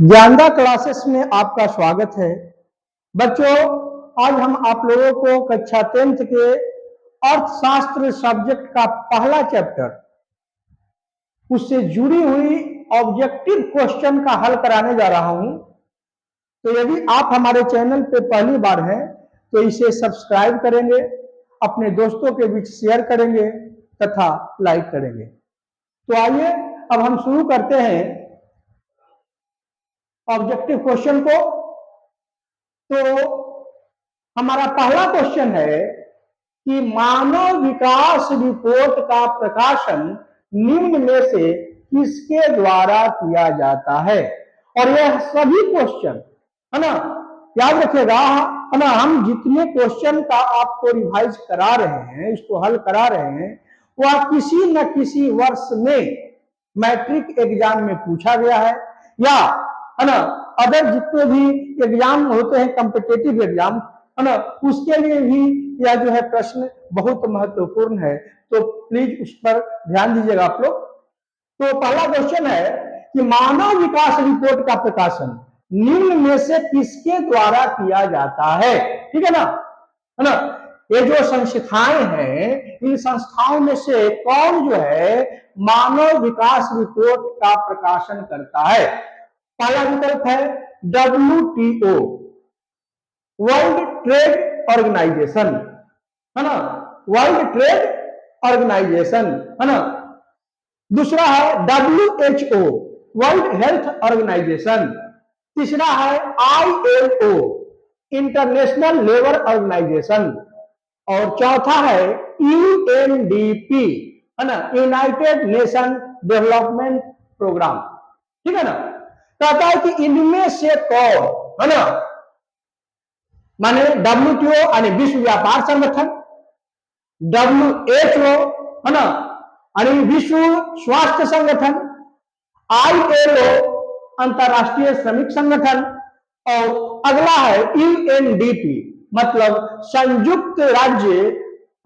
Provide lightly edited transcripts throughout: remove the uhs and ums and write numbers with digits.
Dnyanada classes में आपका स्वागत है। बच्चों, आज हम आप लोगों को कक्षा 10th के अर्थशास्त्र सब्जेक्ट का पहला चैप्टर उससे जुड़ी हुई ऑब्जेक्टिव क्वेश्चन का हल कराने जा रहा हूं। तो यदि आप हमारे चैनल पे पहली बार हैं तो इसे सब्सक्राइब करेंगे, अपने दोस्तों के बीच शेयर करेंगे तथा लाइक करेंगे। तो आइए अब हम शुरू करते हैं ऑब्जेक्टिव क्वेश्चन को। तो हमारा पहला क्वेश्चन है कि मानव विकास रिपोर्ट का प्रकाशन निम्न में से किसके द्वारा किया जाता है। और यह सभी क्वेश्चन है ना, याद रखिएगा, है ना, हम जितने क्वेश्चन का आपको रिवाइज करा रहे हैं, इसको हल करा रहे हैं, वह किसी न किसी वर्ष में मैट्रिक एग्जाम में पूछा गया है या है ना अदर जितने भी एग्जाम होते हैं कॉम्पिटिटिव एग्जाम, है ना, उसके लिए भी यह जो है प्रश्न बहुत महत्वपूर्ण है। तो प्लीज उस पर ध्यान दीजिएगा आप लोग। तो पहला क्वेश्चन है कि मानव विकास रिपोर्ट का प्रकाशन निम्न में से किसके द्वारा किया जाता है। ठीक है ना, ये जो संस्थाएं हैं, इन संस्थाओं में से कौन जो है मानव विकास रिपोर्ट का प्रकाशन करता है। पहला विकल्प है WTO, वर्ल्ड ट्रेड ऑर्गेनाइजेशन, है ना, वर्ल्ड ट्रेड ऑर्गेनाइजेशन, है ना। दूसरा है WHO, वर्ल्ड हेल्थ ऑर्गेनाइजेशन। तीसरा है ILO, इंटरनेशनल लेबर ऑर्गेनाइजेशन। और चौथा है UNDP, है ना, यूनाइटेड नेशन डेवलपमेंट प्रोग्राम। ठीक है ना। कहता है कि इनमें से कौन, है ना, माने WTO यानी विश्व व्यापार संगठन, WHO, है ना, यानी विश्व स्वास्थ्य संगठन, ILO, अंतरराष्ट्रीय श्रमिक संगठन, और अगला है UNDP, मतलब संयुक्त राज्य,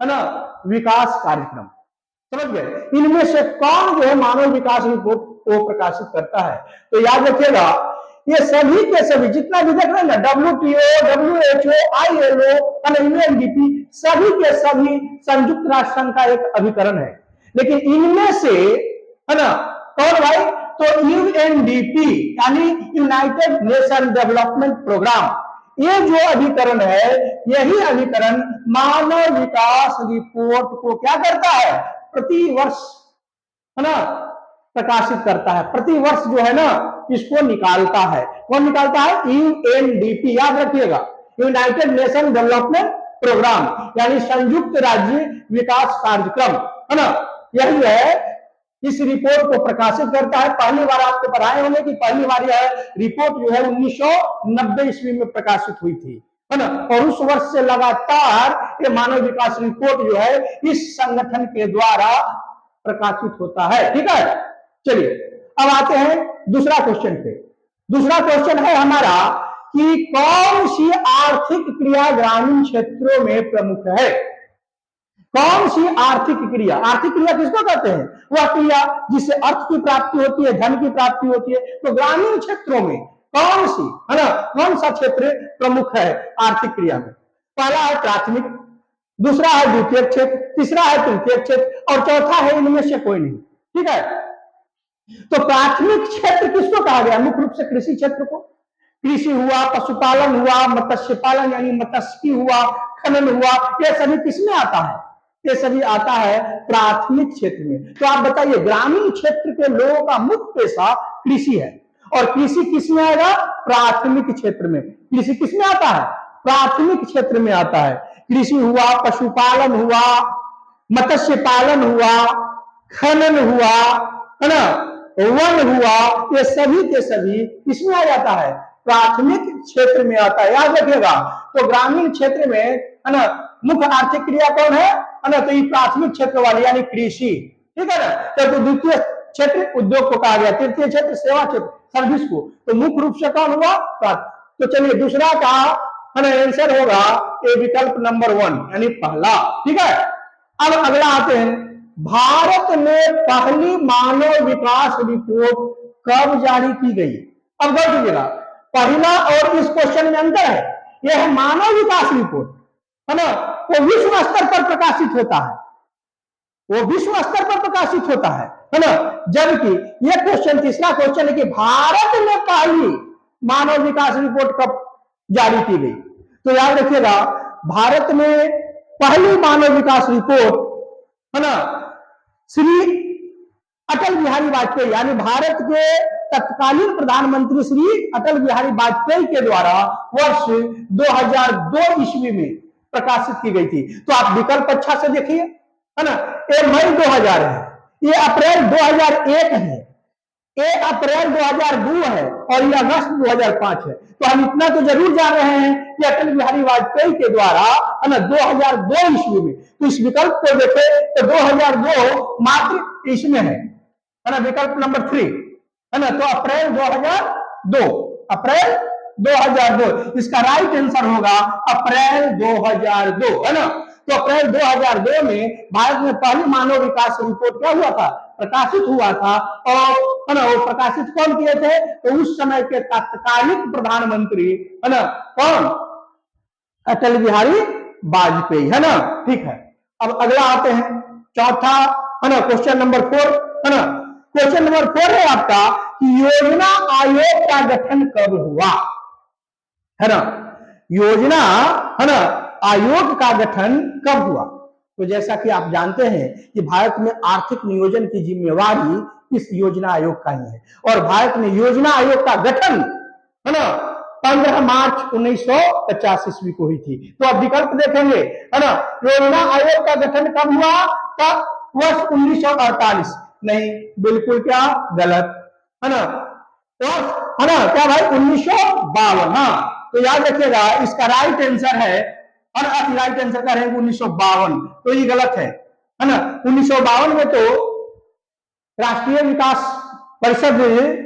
है ना, विकास कार्यक्रम। समझ गए। इनमें से कौन जो है मानव विकास रिपोर्ट को प्रकाशित करता है। तो याद रखिएगा, ये सभी के सभी जितना भी देख रहे हैं ना, WTO, WHO, ILO और UNDP, सभी के सभी संयुक्त राष्ट्र संघ का एक अभिकरण है। लेकिन इनमें से, है ना, कौन भाई, तो UNDP यानी यूनाइटेड नेशन डेवलपमेंट प्रोग्राम, ये जो अभिकरण है, यही अभिकरण मानव विकास रिपोर्ट को क्या करता है, प्रति वर्ष, है ना, प्रकाशित करता है। प्रति वर्ष जो है ना इसको निकालता है। कौन निकालता है? UNDP, याद रखिएगा, यूनाइटेड नेशन डेवलपमेंट प्रोग्राम यानी संयुक्त राज्य विकास कार्यक्रम, है ना, यह जो है इस रिपोर्ट को प्रकाशित करता है। पहली बार आपको पढ़ाए होंगे कि पहली बार यह रिपोर्ट जो है 1990 ईस्वी में प्रकाशित हुई थी, है ना, और उस वर्ष से लगातार ये मानव विकास रिपोर्ट जो है इस संगठन के द्वारा प्रकाशित होता है। ठीक है, चलिए अब आते हैं दूसरा क्वेश्चन पे। दूसरा क्वेश्चन है हमारा कि कौन सी आर्थिक क्रिया ग्रामीण क्षेत्रों में प्रमुख है। कौन सी आर्थिक क्रिया, आर्थिक क्रिया किसको कहते हैं? वह क्रिया जिससे अर्थ की प्राप्ति होती है, धन की प्राप्ति होती है। तो ग्रामीण क्षेत्रों में कौन सी, है ना, कौन सा क्षेत्र प्रमुख है आर्थिक क्रिया में? पहला है प्राथमिक, दूसरा है द्वितीय क्षेत्र, तीसरा है तृतीय क्षेत्र और चौथा है इनमें से कोई नहीं। ठीक है, तो प्राथमिक क्षेत्र किसको कहा गया? मुख्य रूप से कृषि क्षेत्र को। कृषि हुआ, पशुपालन हुआ, मत्स्य पालन यानी मत्स्य हुआ, खनन हुआ, यह सभी किसमें आता है? ये सभी आता है प्राथमिक क्षेत्र में। तो आप बताइए, ग्रामीण क्षेत्र के लोगों का मुख्य पेशा कृषि है और कृषि किसमें आएगा? प्राथमिक क्षेत्र में। कृषि किसमें आता है? प्राथमिक क्षेत्र में आता है। कृषि हुआ, पशुपालन हुआ, मत्स्य पालन हुआ, खनन हुआ, है ना, वन हुआ, ये सभी के सभी किसमें आ जाता है? प्राथमिक क्षेत्र में आता है। याद रखिएगा, तो ग्रामीण क्षेत्र में, है ना, मुख्य आर्थिक क्रिया कौन है ना, तो ये प्राथमिक क्षेत्र वाली यानी कृषि। ठीक है ना। तो द्वितीय क्षेत्र उद्योग को कहा गया, तृतीय क्षेत्र सेवा क्षेत्र सर्विस को, तो मुख्य रूप से कौन हुआ? तो चलिए दूसरा का, है ना, आंसर होगा ए विकल्प नंबर 1 यानी पहला। ठीक है, अब अगला आते हैं, भारत में पहली मानव विकास रिपोर्ट कब जारी की गई? अब गौर कीजिएगा, पहला और इस क्वेश्चन में अंतर है। यह है मानव विकास रिपोर्ट, है ना, वो विश्व स्तर पर प्रकाशित होता है, वो विश्व स्तर पर प्रकाशित होता है ना। जबकि ये क्वेश्चन, तीसरा क्वेश्चन है कि भारत में पहली मानव विकास रिपोर्ट कब जारी की गई। तो याद रखिएगा, भारत में पहली मानव विकास रिपोर्ट, है ना, श्री अटल बिहारी वाजपेयी यानी भारत के तत्कालीन प्रधानमंत्री श्री अटल बिहारी वाजपेयी के द्वारा वर्ष 2002 ईस्वी में प्रकाशित की गई थी। तो आप विकल्प अच्छा से देखिए, है ना, ये मई 2000 है, ये अप्रैल 2001 है, ये अप्रैल 2002 है और ये अगस्त 2005 है। तो हम इतना तो जरूर जान रहे हैं कि अटल बिहारी वाजपेयी के द्वारा, है ना, 2002 ईस्वी में। तो इस विकल्प को देखें तो 2002 मात्र इसमें है ना, विकल्प नंबर 3, है ना। तो अप्रैल 2002, अप्रैल 2002 इसका राइट आंसर होगा, अप्रैल 2002, है ना। तो अप्रैल 2002 में भारत में पहली मानव विकास रिपोर्ट क्या हुआ था, प्रकाशित हुआ था। और है ना, वो प्रकाशित कौन किए थे, तो उस समय के तत्कालीन प्रधानमंत्री, है ना, कौन, अटल बिहारी वाजपेयी, है ना। ठीक है, अब अगला आते हैं, चौथा, है ना, क्वेश्चन नंबर 4, है ना। क्वेश्चन नंबर 4 है आपका कि योजना आयोग का गठन कब हुआ, है ना, योजना, है ना, आयोग का गठन कब हुआ। तो जैसा कि आप जानते हैं कि भारत में आर्थिक नियोजन की जिम्मेवारी इस योजना आयोग का ही है, और भारत में योजना आयोग का गठन, है ना, 15 मार्च 1950 ईस्वी को हुई थी। तो अब विकल्प देखेंगे, है ना, योजना आयोग का गठन कब हुआ, तब वर्ष 1948, नहीं, बिल्कुल क्या गलत, है ना, वर्ष, है ना, क्या भाई, 1952। हाँ, तो याद रखिएगा इसका राइट आंसर है, और राइट आंसर का रहेगा 1952, तो ये गलत है ना। 1952 में तो राष्ट्रीय विकास परिषद,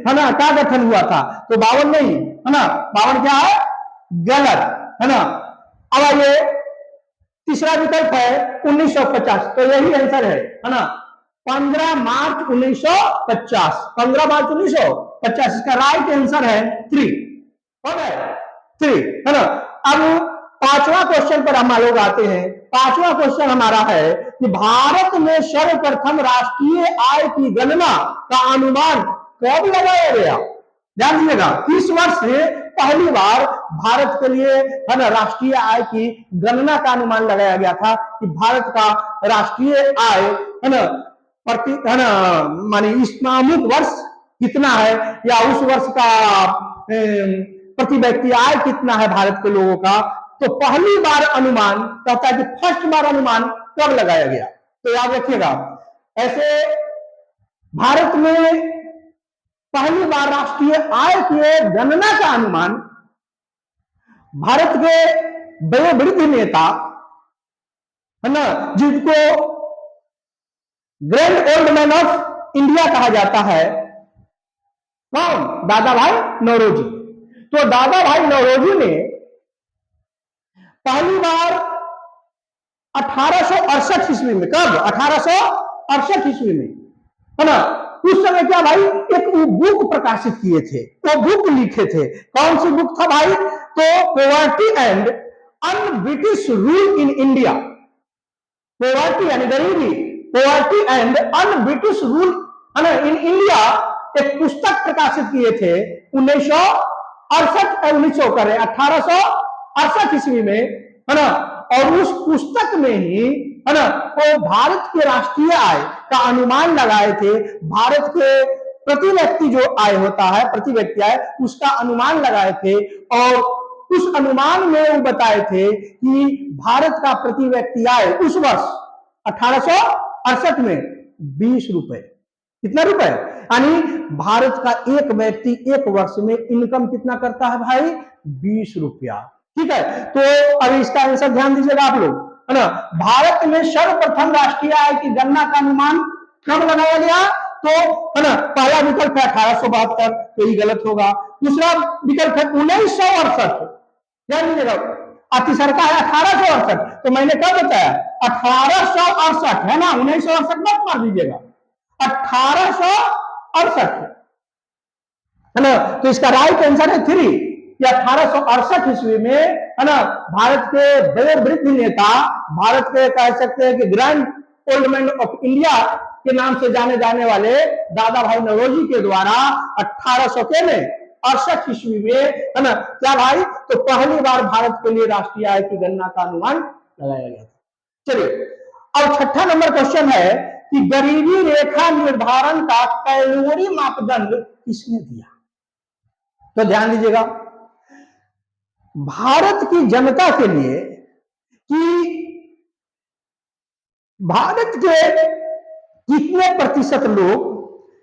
है ना, का गठन हुआ था, तो 52 नहीं, है ना, 52 क्या है, गलत, है ना। अब आइए, तीसरा विकल्प है 1950, तो यही आंसर है ना, 15 मार्च 1950, 15 मार्च 1950 इसका राइट आंसर है 3, कौन है, 3, है ना। अब पांचवा क्वेश्चन पर हम लोग आते हैं। पांचवा क्वेश्चन हमारा है कि भारत में सर्वप्रथम राष्ट्रीय आय की गणना का अनुमान कब लगाया गया। ध्यान दीजिएगा, किस वर्ष से पहली बार भारत के लिए, है ना, राष्ट्रीय आय की गणना का अनुमान लगाया गया था कि भारत का राष्ट्रीय आय, है ना, प्रति, है ना, मानी इस्लामिक वर्ष कितना है, या उस वर्ष का प्रति व्यक्ति आय कितना है भारत के लोगों का। तो पहली बार अनुमान कहता है कि फर्स्ट बार अनुमान कब लगाया गया। तो याद रखिएगा, ऐसे भारत में पहली बार राष्ट्रीय आय की गणना का अनुमान भारत के बड़े वृद्ध नेता, है ना, जिनको grand old man of India कहा जाता है, कौन, दादा भाई नौरोजी। तो दादा भाई नौरोजी ने पहली बार 1868 ईस्वी में, कब, 1868 ईस्वी में, है ना, उस समय क्या भाई, एक बुक प्रकाशित किए थे, वो बुक लिखे थे, कौन सी बुक था भाई, तो poverty and un British rule in India, poverty यानी गरीबी, poverty and un British rule, है ना, इन इंडिया, एक पुस्तक प्रकाशित किए थे 1968, 1868 ईस्वी में, है ना। और उस पुस्तक में ही, है ना, वो भारत के राष्ट्रीय आय का अनुमान लगाए थे, भारत के प्रति व्यक्ति जो आय होता है, प्रति व्यक्ति आय, उसका अनुमान लगाए थे। और उस अनुमान में वो बताए थे कि भारत का प्रति व्यक्ति आय उस वर्ष 1868 में 20 रुपए, कितना रुपए, यानी भारत का एक व्यक्ति एक वर्ष में इनकम कितना करता है भाई, 20 रुपया। ठीक है, तो अब इसका आंसर ध्यान दीजिएगा आप लोग, है ना। भारत में सर्वप्रथम राष्ट्रीय आय की गणना का अनुमान कब लगाया गया, तो, है ना, पहला विकल्प है 1872, तो ये गलत होगा। दूसरा विकल्प है 1968, ध्यान दीजिएगा, तीसरा का है 1868, तो मैंने कब बताया 1868, है ना, 1968 मत मार दीजिएगा, 1868, है ना। तो इसका राइट आंसर है 3। कि 1868 ईस्वी में, है ना, भारत के बड़े वृद्ध नेता, भारत के कह सकते हैं कि grand old man of India के नाम से जाने जाने वाले दादा भाई नौरोजी के द्वारा 1800 के में 68 ईस्वी में, है ना, क्या भाई, तो पहली बार भारत के लिए राष्ट्रीय आय की गणना का अनुमान लगाया गया। चलिए, अब छठा नंबर क्वेश्चन है कि गरीबी रेखा निर्धारण का कैलोरी मापदंड किसने दिया? तो ध्यान दीजिएगा, भारत की जनता के लिए कि भारत के कितने प्रतिशत लोग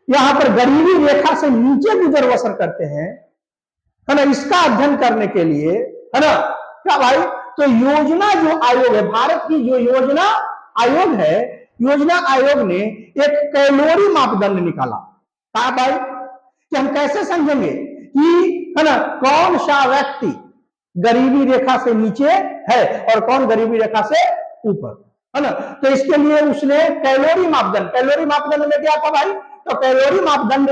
यहां पर गरीबी रेखा से नीचे गुजर बसर करते हैं, है ना, इसका अध्ययन करने के लिए, है ना, क्या भाई, तो योजना जो आयोग है, भारत की जो योजना आयोग है, योजना आयोग ने एक कैलोरी मापदंड निकाला। कहा भाई कि हम कैसे समझेंगे कि, है ना, कौन सा व्यक्ति गरीबी रेखा से नीचे है और कौन गरीबी रेखा से ऊपर, है ना। तो इसके लिए उसने कैलोरी मापदंड में क्या था भाई, तो कैलोरी मापदंड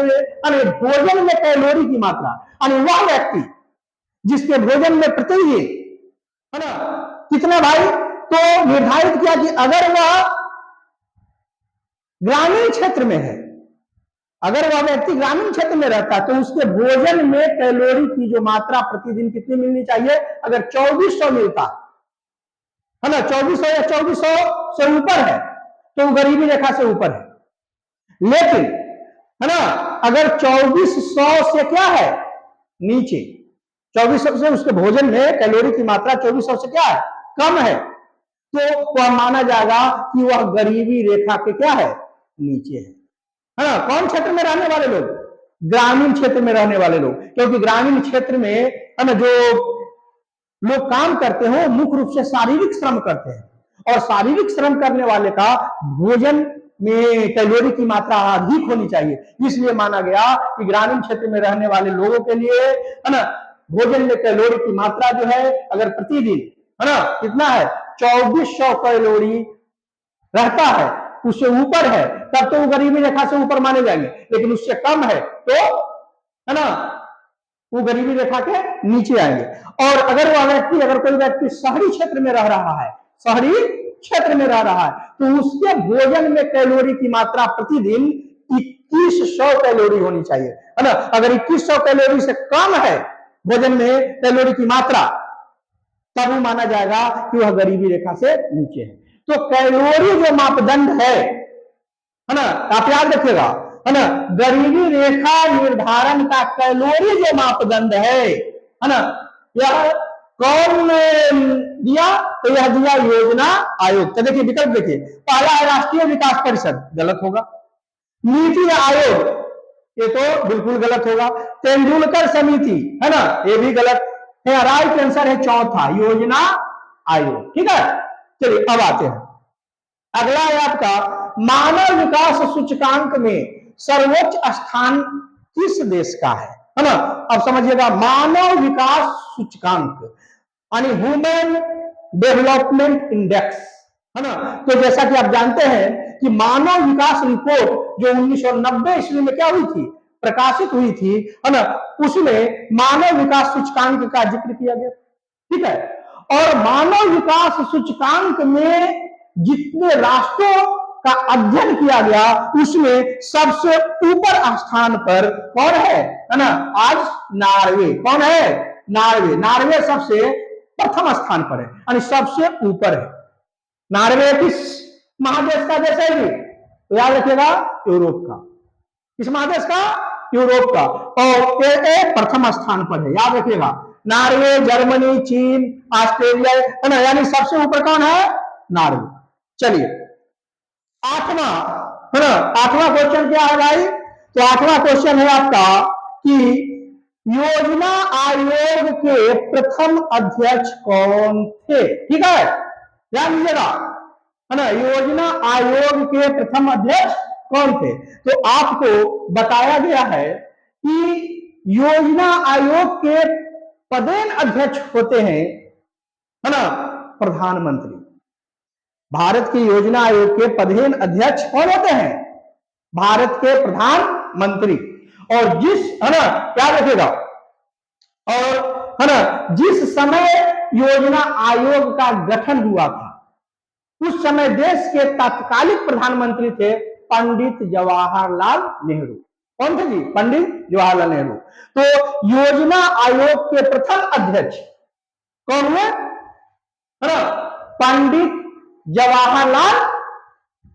भोजन में कैलोरी की मात्रा, वह व्यक्ति जिसके भोजन में प्रतिदिन, है ना, कितना भाई, तो निर्धारित किया कि अगर वह ग्रामीण क्षेत्र में है, अगर वह व्यक्ति ग्रामीण क्षेत्र में रहता है तो उसके भोजन में कैलोरी की जो मात्रा प्रतिदिन कितनी मिलनी चाहिए, अगर 2400 मिलता है ना, 2400 या 2400 से ऊपर है तो गरीबी रेखा से ऊपर है। लेकिन, है ना, अगर 2400 से क्या है, नीचे, 2400 से उसके भोजन में कैलोरी की मात्रा 2400 से क्या है, कम है, तो वह माना जाएगा कि वह गरीबी रेखा के क्या है, नीचे है ना। कौन क्षेत्र में रहने वाले लोग, ग्रामीण क्षेत्र में रहने वाले लोग, क्योंकि ग्रामीण क्षेत्र में, है ना, जो लोग काम करते हैं मुख्य रूप से शारीरिक श्रम करते हैं, और शारीरिक श्रम करने वाले का भोजन में कैलोरी की मात्रा अधिक होनी चाहिए। इसलिए माना गया कि ग्रामीण क्षेत्र में रहने वाले लोगों के लिए, है ना, भोजन में कैलोरी की मात्रा जो है, अगर प्रतिदिन, है ना, कितना है, 2400 कैलोरी रहता है, उससे ऊपर है तब तो वो गरीबी रेखा से ऊपर माने जाएंगे, लेकिन उससे कम है तो, है ना, वो गरीबी रेखा के नीचे आएंगे। और अगर वह व्यक्ति, अगर कोई व्यक्ति शहरी क्षेत्र में रह रहा है, शहरी क्षेत्र में रह रहा है, तो उसके भोजन में कैलोरी की मात्रा प्रतिदिन 2100 कैलोरी होनी चाहिए, है ना। अगर 2100 कैलोरी से कम है भोजन में कैलोरी की मात्रा, तब वो माना जाएगा कि वह गरीबी रेखा से नीचे है। तो कैलोरी जो मापदंड है ना, आप याद रखिएगा, है ना, गरीबी रेखा निर्धारण का कैलोरी जो मापदंड है ना, यह कौन दिया, तो यह दिया योजना आयोग। तो देखिए विकल्प देखिए, पहला है राष्ट्रीय विकास परिषद, गलत होगा। नीति आयोग, ये तो बिल्कुल गलत होगा। तेंदुलकर समिति, है ना, ये भी गलत है। राइट आंसर है चौथा, योजना आयोग। ठीक है, चलिए अब आते हैं, अगला है आपका, मानव विकास सूचकांक में सर्वोच्च स्थान किस देश का है ना। अब समझिएगा, मानव विकास सूचकांक यानी ह्यूमन डेवलपमेंट इंडेक्स, है ना। तो जैसा कि आप जानते हैं कि मानव विकास रिपोर्ट जो 1990 ईस्वी में क्या हुई थी, प्रकाशित हुई थी, है ना, उसमें मानव विकास सूचकांक का जिक्र किया गया। ठीक है, और मानव विकास सूचकांक में जितने राष्ट्रों का अध्ययन किया गया उसमें सबसे ऊपर स्थान पर कौन है ना, आज नॉर्वे। कौन है, नॉर्वे। नॉर्वे सबसे प्रथम स्थान पर है, यानी सबसे ऊपर है। नॉर्वे किस महादेश का देश है, तो याद रखिएगा, यूरोप का। किस महादेश का, यूरोप का, और ये प्रथम स्थान पर है, याद रखिएगा। नॉर्वे, जर्मनी, चीन, ऑस्ट्रेलिया, है ना, यानी सबसे ऊपर कौन है, नॉर्वे। चलिए आठवां, है ना, आठवां क्वेश्चन क्या है भाई, तो आठवां क्वेश्चन है आपका कि योजना आयोग के प्रथम अध्यक्ष कौन थे। ठीक है, ध्यान दीजिएगा, है ना, योजना आयोग के प्रथम अध्यक्ष कौन थे। तो आपको बताया गया है कि योजना आयोग के पदेन अध्यक्ष होते हैं, है ना, प्रधानमंत्री। भारत की योजना आयोग के पदेन अध्यक्ष कौन होते हैं, भारत के प्रधानमंत्री। और जिस, है ना, क्या देखेगा, और, है ना, जिस समय योजना आयोग का गठन हुआ था उस समय देश के तत्कालिक प्रधानमंत्री थे पंडित जवाहरलाल नेहरू। कौन थे जी? पंडित जवाहरलाल नेहरू। तो योजना आयोग के प्रथम अध्यक्ष कौन हुए? है ना, पंडित जवाहरलाल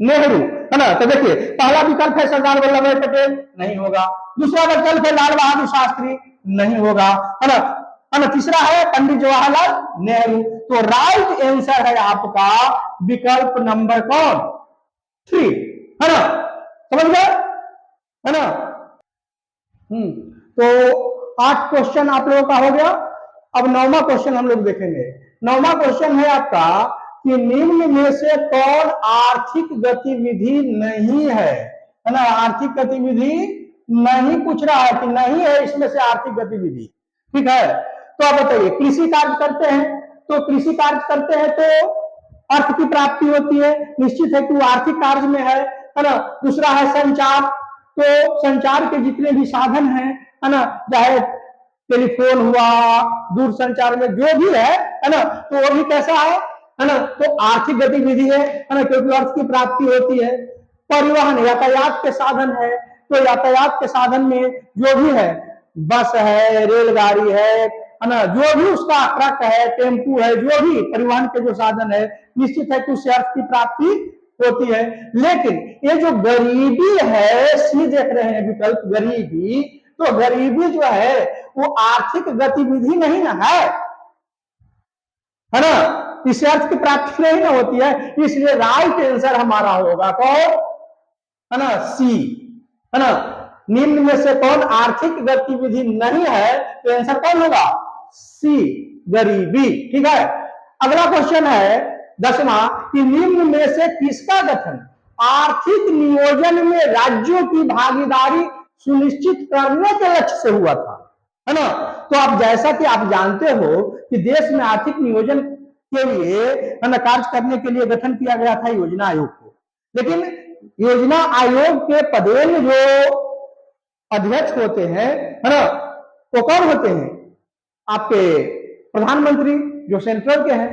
नेहरू, है ना। तो देखिए, पहला विकल्प है सरदार वल्लभ भाई पटेल, नहीं होगा। दूसरा विकल्प है लाल बहादुर शास्त्री, नहीं होगा, है ना। है ना, तीसरा है पंडित जवाहरलाल नेहरू। तो राइट आंसर है आपका विकल्प नंबर कौन? 3, है ना। समझ गए, है ना। तो 8 क्वेश्चन आप लोगों का हो गया। अब 9वां क्वेश्चन हम लोग देखेंगे। 9वां क्वेश्चन है आपका कि निम्न में से कौन आर्थिक गतिविधि नहीं है ना। आर्थिक गतिविधि नहीं पूछ रहा है कि नहीं है इसमें से आर्थिक गतिविधि, ठीक है। तो आप बताइए, कृषि कार्य करते हैं, तो कृषि कार्य करते हैं तो अर्थ की प्राप्ति होती है, निश्चित है कि वो आर्थिक कार्य में है ना। दूसरा है संचार, तो संचार के जितने भी साधन हैं, है ना, चाहे टेलीफोन हुआ, दूरसंचार में जो भी है ना, तो वो भी कैसा है ना, तो आर्थिक गतिविधि है ना, क्योंकि अर्थ की प्राप्ति होती है। परिवहन, यातायात के साधन है, तो यातायात के साधन में जो भी है, बस है, रेलगाड़ी है ना, जो भी उसका ट्रक है, टेम्पू है, जो भी परिवहन के जो साधन है, निश्चित है कि उससे अर्थ की प्राप्ति होती है। लेकिन ये जो गरीबी है, सी देख रहे हैं विकल्प गरीबी, तो गरीबी जो है वो आर्थिक गतिविधि नहीं ना है ना, इससे अर्थ की प्राप्ति नहीं ना होती है। इसलिए राइट आंसर हमारा होगा कौन? है ना, सी, है ना। निम्न में से कौन आर्थिक गतिविधि नहीं है, तो आंसर कौन होगा? सी, गरीबी, ठीक है। अगला क्वेश्चन है 10वां कि निम्न में से किसका गठन आर्थिक नियोजन में राज्यों की भागीदारी सुनिश्चित करने के लक्ष्य से हुआ था, है ना। तो आप जैसा कि आप जानते हो कि देश में आर्थिक नियोजन के लिए, है ना, कार्य करने के लिए गठन किया गया था योजना आयोग को। लेकिन योजना आयोग के पदेन जो अध्यक्ष होते हैं, है ना, वो कौन होते हैं? आपके प्रधानमंत्री जो सेंट्रल के हैं,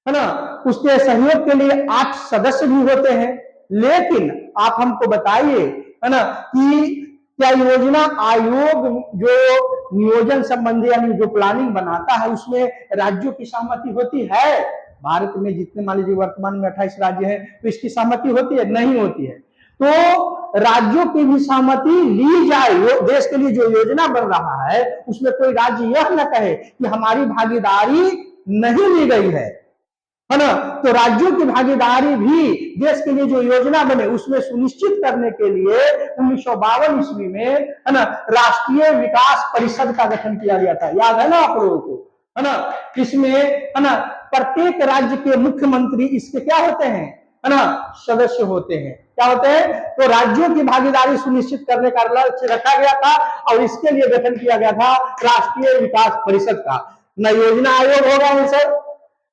है ना। उसके सहयोग के लिए 8 सदस्य भी होते हैं। लेकिन आप हमको बताइए, है ना, कि क्या योजना आयोग जो नियोजन संबंधी यानी जो प्लानिंग बनाता है उसमें राज्यों की सहमति होती है? भारत में जितने, मान लीजिए वर्तमान में 28 राज्य है, तो इसकी सहमति होती है? नहीं होती है। तो राज्यों की भी सहमति ली जाए, देश के लिए जो योजना बन रहा है उसमें कोई राज्य यह न कहे कि हमारी भागीदारी नहीं ली गई है ना। तो राज्यों की भागीदारी भी देश के लिए जो योजना बने उसमें सुनिश्चित करने के लिए 1952 ईस्वी में, है ना, राष्ट्रीय विकास परिषद का गठन किया गया था। याद है ना आप लोगों को, है ना। इसमें, है ना, प्रत्येक राज्य के मुख्यमंत्री इसके क्या होते हैं, है ना, सदस्य होते हैं। क्या होते हैं? तो राज्यों की भागीदारी सुनिश्चित करने का लक्ष्य रखा गया था और इसके लिए गठन किया गया था राष्ट्रीय विकास परिषद का। न योजना आयोग होगा इनसे,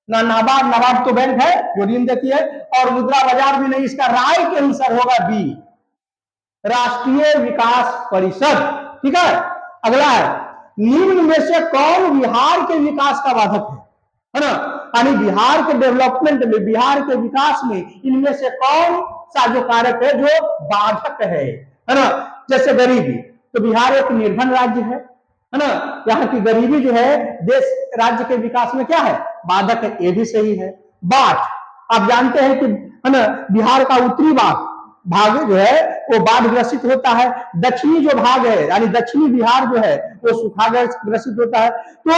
ना नाबार्ड, नाबार्ड तो बैंक है जो ऋण देती है, और मुद्रा बाजार भी नहीं। इसका राइट आंसर होगा बी, राष्ट्रीय विकास परिषद, ठीक है। अगला है, निम्न में से कौन बिहार के विकास का बाधक है ना, यानी बिहार के डेवलपमेंट में, बिहार के विकास में इनमें से कौन सा जो कारक है जो बाधक है ना। जैसे गरीबी, तो बिहार एक निर्धन राज्य है ना, यहाँ की गरीबी जो है देश राज्य के विकास में क्या है? बाधक है, ये भी सही है। बाढ़, आप जानते हैं कि, है ना, बिहार का उत्तरी भाग जो है वो बाढ़ ग्रसित होता है। दक्षिणी जो भाग है यानी दक्षिणी बिहार जो है वो सूखा ग्रसित होता है। तो,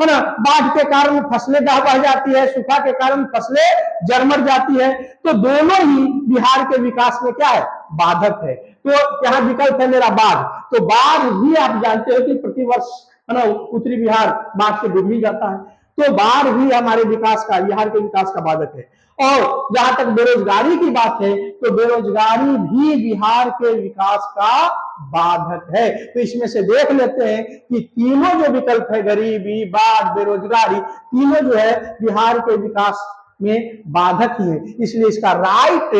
है ना, बाढ़ के कारण फसलें बह जाती है, सूखा के कारण फसलें जर्मर जाती है। तो दोनों ही बिहार के विकास में क्या है? बाधक है। तो यहाँ विकल्प है मेरा बाढ़। तो बाढ़ भी आप जानते हो कि प्रतिवर्ष, है ना, उत्तरी बिहार बाढ़ से डूब ही जाता है। तो बाढ़ भी हमारे विकास का, बिहार के विकास का बाधक है। और जहां तक बेरोजगारी की बात है, तो बेरोजगारी भी बिहार के विकास का बाधक है। तो इसमें से देख लेते हैं कि तीनों जो विकल्प है, गरीबी, बाढ़, बेरोजगारी, तीनों जो है बिहार के विकास में बाधक ही है। इसलिए इसका राइट,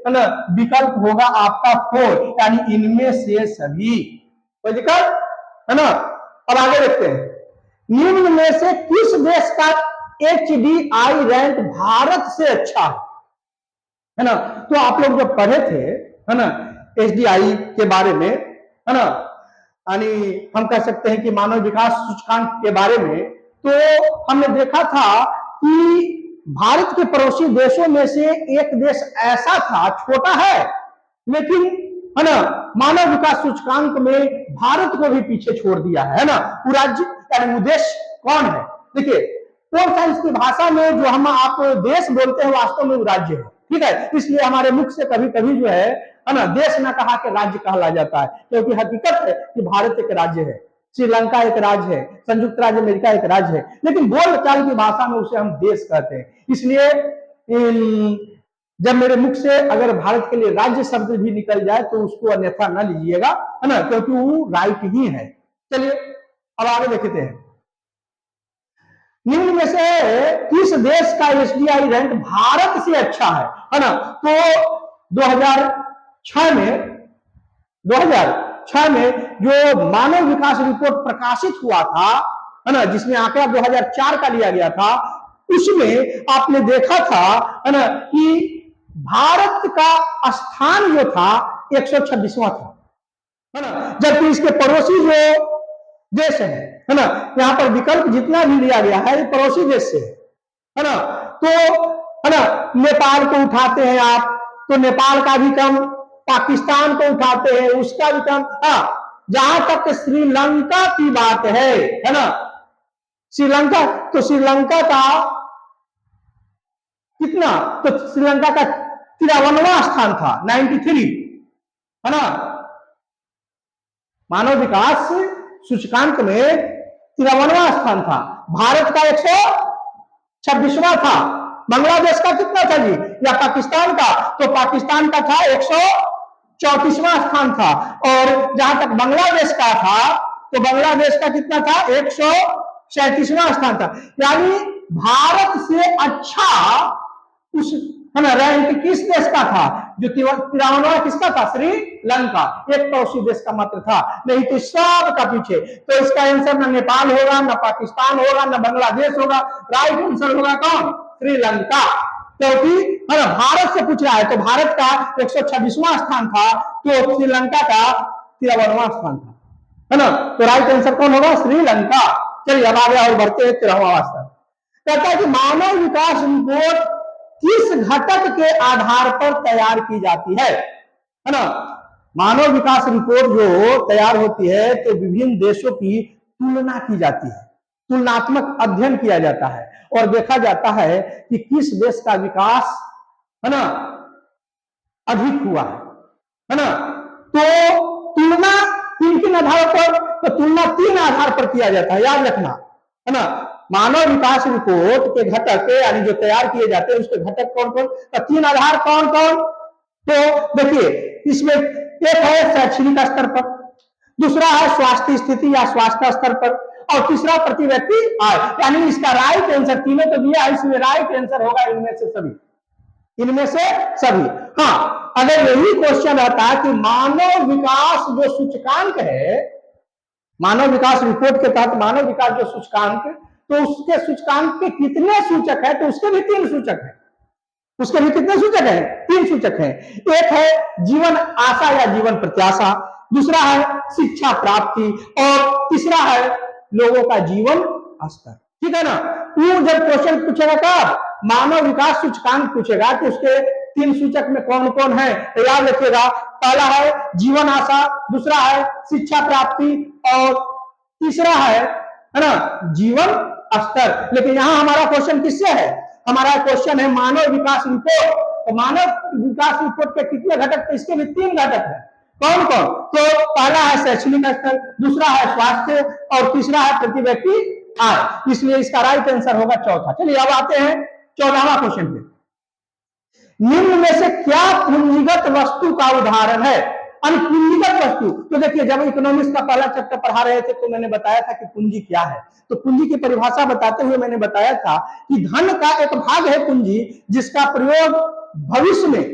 है ना, विकल्प होगा आपका 4, यानी इनमें से सभी। कोई दिक्कत है ना। अब आगे देखते हैं, निम्न में से किस देश का HDI रैंक भारत से अच्छा है ना। तो आप लोग जब पढ़े थे है ना HDI के बारे में है ना, यानी हम कह सकते हैं कि मानव विकास सूचकांक के बारे में, तो हमने देखा था कि भारत के पड़ोसी देशों में से एक देश ऐसा था, छोटा है लेकिन है ना, मानव विकास सूचकांक में भारत को भी पीछे छोड़ दिया है ना। वो राज्य यानी वो देश कौन है, देखिए पोल साइंस की भाषा में जो हम आप देश बोलते हैं वास्तव में वो राज्य है, ठीक है। इसलिए हमारे मुख से कभी कभी जो है ना देश न कहा के राज्य कहला जाता है, क्योंकि हकीकत है कि भारत एक राज्य है, श्रीलंका एक राज्य है, संयुक्त राज्य अमेरिका एक राज्य है, लेकिन बोलचाल की भाषा में उसे हम देश कहते हैं। इसलिए जब मेरे मुख से अगर भारत के लिए राज्य शब्द भी निकल जाए तो उसको अन्यथा न लीजिएगा, है ना, क्योंकि वो राइट ही है। चलिए अब आगे देखते हैं, निम्न में से किस देश का HDI रैंक भारत से अच्छा है ना। तो 2006 में जो मानव विकास रिपोर्ट प्रकाशित हुआ था है ना, जिसमें आंकड़ा 2004 का लिया गया था, उसमें आपने देखा था है ना कि भारत का स्थान जो था 126वां था, है ना, जबकि इसके पड़ोसी जो देश है ना, यहाँ पर विकल्प जितना भी लिया गया है ये पड़ोसी देश से है ना। तो है ना नेपाल को उठाते हैं आप, तो नेपाल का भी कम, पाकिस्तान को उठाते हैं उसका भी कम, हाँ जहां तक श्रीलंका की बात है ना, श्रीलंका, तो श्रीलंका का कितना, तो श्रीलंका का 53वां स्थान था, 93 है ना। मानव विकास सूचकांक में 53वां स्थान था, भारत का 126वां था। बांग्लादेश का कितना था जी, या पाकिस्तान का, तो पाकिस्तान का था 134वां स्थान था, और जहां तक बांग्लादेश का था तो बांग्लादेश का कितना था, 137वां स्थान था। यानी भारत से अच्छा उस है ना रैंक किस देश का था, जो 53वां किसका था, श्रीलंका, एक पड़ोसी देश का मात्र था, नहीं तो सब का पीछे। तो इसका आंसर ना नेपाल होगा, ना पाकिस्तान होगा, ना बांग्लादेश होगा, राइट आंसर होगा कौन, श्रीलंका, क्योंकि है ना भारत से पूछ रहा है, तो भारत का 126वां स्थान था, तो श्रीलंका का 53वां स्थान था, है ना। तो राइट आंसर कौन होगा, श्रीलंका। चलिए अब आगे और बढ़ते हैं 13वां स्तर, कहता है कि मानव विकास रिपोर्ट किस घटक के आधार पर तैयार की जाती है ना। मानव विकास रिपोर्ट जो तैयार होती है तो विभिन्न देशों की तुलना की जाती है, तुलनात्मक अध्ययन किया जाता है और देखा जाता है कि किस देश का विकास है ना अधिक हुआ है ना। तो तुलना किन किन आधारों पर, तो तुलना 3 आधार पर किया जाता है, याद रखना है ना। मानव विकास रिपोर्ट के घटक यानी जो तैयार किए जाते हैं उसके घटक कौन कौन, तो 3 आधार कौन कौन, तो देखिए इसमें एक है शैक्षणिक स्तर पर, दूसरा है स्वास्थ्य स्थिति या स्वास्थ्य स्तर पर, और तीसरा प्रति व्यक्ति आय। यानी इसका राइट आंसर, तीनों तो दिया है, इसमें राइट आंसर होगा इनमें से सभी, इनमें से सभी। हाँ अगर यही क्वेश्चन रहता है कि मानव विकास जो सूचकांक है, मानव विकास रिपोर्ट के तहत मानव विकास जो सूचकांक, तो उसके सूचकांक के कितने सूचक है, तो उसके भी 3 सूचक है, उसके भी कितने सूचक है, 3 सूचक है। एक है जीवन आशा या जीवन प्रत्याशा, दूसरा है शिक्षा प्राप्ति, और तीसरा है लोगों का जीवन स्तर, ठीक है ना। वो जब क्वेश्चन पूछेगा कब, मानव विकास सूचकांक पूछेगा कि उसके 3 सूचक में कौन कौन है, तो याद रखिएगा, पहला है जीवन आशा, दूसरा है शिक्षा प्राप्ति, और तीसरा है ना जीवन स्तर। लेकिन यहां हमारा क्वेश्चन किससे है, हमारा क्वेश्चन है मानव विकास रिपोर्ट, तो मानव विकास रिपोर्ट के कितने घटक, तो इसके भी 3 घटक है, कौन कौन, तो पहला है शैक्षणिक स्तर, दूसरा है स्वास्थ्य, और तीसरा है प्रति व्यक्ति आय। इसलिए इसका राइट आंसर होगा चौथा। चलिए अब आते हैं 14वां क्वेश्चन पे, निम्न में से क्या पूंजीगत वस्तु का उदाहरण है, पूंजीगत वस्तु। तो देखिए जब इकोनॉमिक्स का पहला चैप्टर पढ़ा रहे थे तो मैंने बताया था कि पूंजी क्या है, तो पूंजी की परिभाषा बताते हुए मैंने बताया था कि धन का एक भाग है पूंजी, जिसका प्रयोग भविष्य में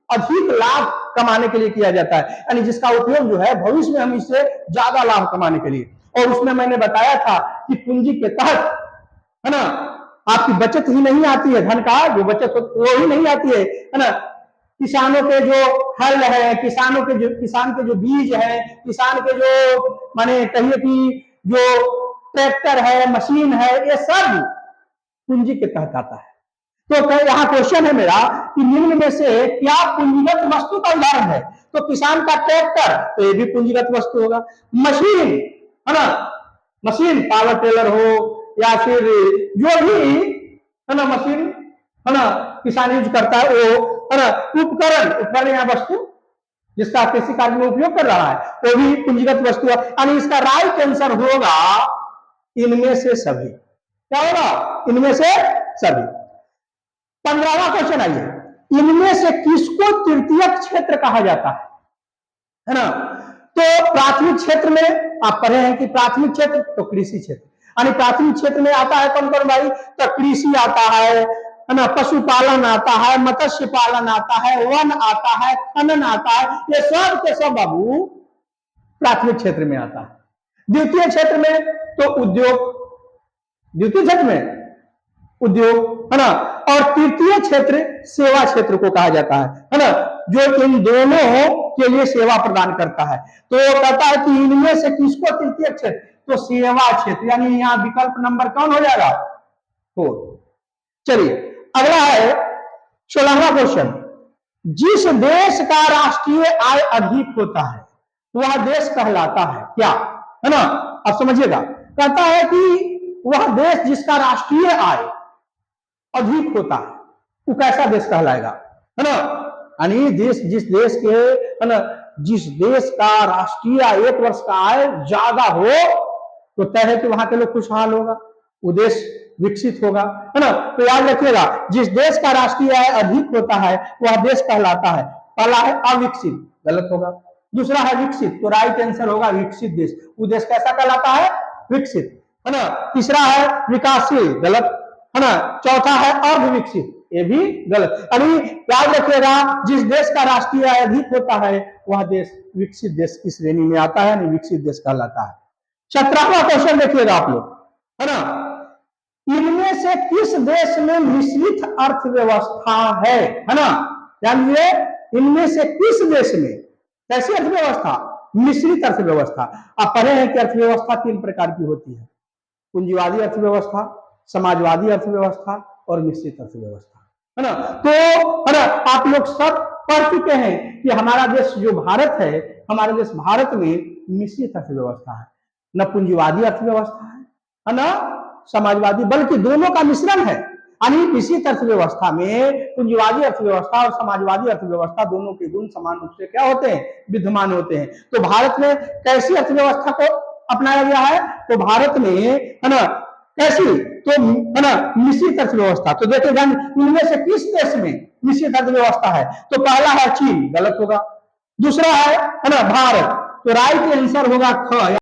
अधिक लाभ कमाने के लिए किया जाता है, यानी जिसका उपयोग जो है भविष्य में हम इससे ज्यादा लाभ कमाने के लिए। और उसमें मैंने बताया था कि पूंजी के तहत, है ना, आपकी बचत ही नहीं आती है, धन का जो बचत वो ही नहीं आती है ना। किसानों के जो हल है, किसान के जो बीज है, किसान के जो माने कहिए कि जो ट्रैक्टर है, मशीन है, ये सब पूंजी के तहत आता है। तो यहाँ क्वेश्चन है मेरा कि निम्न में से क्या पूंजीगत वस्तु का उदाहरण है? तो किसान का ट्रैक्टर, तो ये भी पूंजीगत वस्तु होगा। मशीन, है ना, मशीन पावर टेलर हो या फिर जो भी, है ना, मशीन, है ना, किसान यूज करता है वो, है ना, उपकरण यहाँ वस्तु जिसका कृषि कार्य में उपयोग कर रहा है, वो भी पूंजीगत वस्तु है। यानी इसका राइट आंसर होगा इनमें से सभी। क्या होगा? इनमें से सभी। 15वां क्वेश्चन आइए, इनमें से किसको तृतीयक क्षेत्र कहा जाता है ना? तो प्राथमिक क्षेत्र में आप पढ़े हैं कि प्राथमिक क्षेत्र तो कृषि क्षेत्र, यानी प्राथमिक क्षेत्र में आता है कौन कौन भाई? तो कृषि आता है ना, पशुपालन आता है, मत्स्य पालन आता है, वन आता है, खनन आता है, ये सब के सब बाबू प्राथमिक क्षेत्र में आता है। द्वितीय क्षेत्र में तो उद्योग, द्वितीय क्षेत्र में उद्योग, है ना, और तृतीय क्षेत्र सेवा क्षेत्र को कहा जाता है ना, जो इन दोनों के लिए सेवा प्रदान करता है। तो कहता है कि इनमें से किसको तृतीय क्षेत्र? तो सेवा क्षेत्र, यानी यहाँ विकल्प नंबर कौन हो जाएगा? 4। चलिए अगला है 16वां क्वेश्चन, जिस देश का राष्ट्रीय आय अधिक होता है वह देश कहलाता है क्या? है ना, अब समझिएगा, कहता है कि वह देश जिसका राष्ट्रीय आय अधिक होता है वो कैसा देश कहलाएगा? है ना, यानी जिस देश के, है ना, जिस देश का राष्ट्रीय आय एक वर्ष का आय ज्यादा हो तो तय है कि वहां के लोग खुशहाल होगा, वो देश विकसित होगा, है ना। तो याद रखिएगा, जिस देश का राष्ट्रीय आय अधिक होता है वह देश कहलाता है। पहला है अविकसित, गलत होगा। दूसरा है विकसित, तो राइट आंसर होगा विकसित देश, वो देश कैसा कहलाता है? विकसित, है ना। तीसरा है विकासशील, गलत, है ना। चौथा है अर्धविकसित, ये भी गलत। अभी याद रखिएगा, जिस देश का राष्ट्रीय आय अधिक होता है वह देश विकसित देश की श्रेणी में आता है, यानी विकसित देश कहलाता है। 17वां क्वेश्चन देखिएगा आप लोग, है ना, इनमें से किस देश में मिश्रित अर्थव्यवस्था है ना? जानिए, इनमें से किस देश में कैसी अर्थव्यवस्था? मिश्रित अर्थव्यवस्था। आप पढ़े हैं कि अर्थव्यवस्था 3 प्रकार की होती है, पूंजीवादी अर्थव्यवस्था, समाजवादी अर्थव्यवस्था और मिश्रित अर्थव्यवस्था, है ना। तो है ना, आप लोग सब पढ़ चुके हैं कि हमारा देश जो भारत है, हमारे देश भारत में मिश्रित अर्थव्यवस्था है, न पूंजीवादी अर्थव्यवस्था है ना समाजवादी, बल्कि दोनों का मिश्रण है। यानी मिश्रित अर्थव्यवस्था में पूंजीवादी अर्थव्यवस्था और समाजवादी अर्थव्यवस्था दोनों के गुण समान रूप से क्या होते हैं? विद्यमान होते हैं। तो भारत में कैसी अर्थव्यवस्था को अपनाया गया है? तो भारत में, है ना, कैसी? तो है ना, मिश्रित अर्थव्यवस्था। तो देखिए इनमें से किस देश में मिश्रित अर्थव्यवस्था है? तो पहला है चीन, गलत होगा। दूसरा है ना भारत, तो राइट आंसर होगा ख।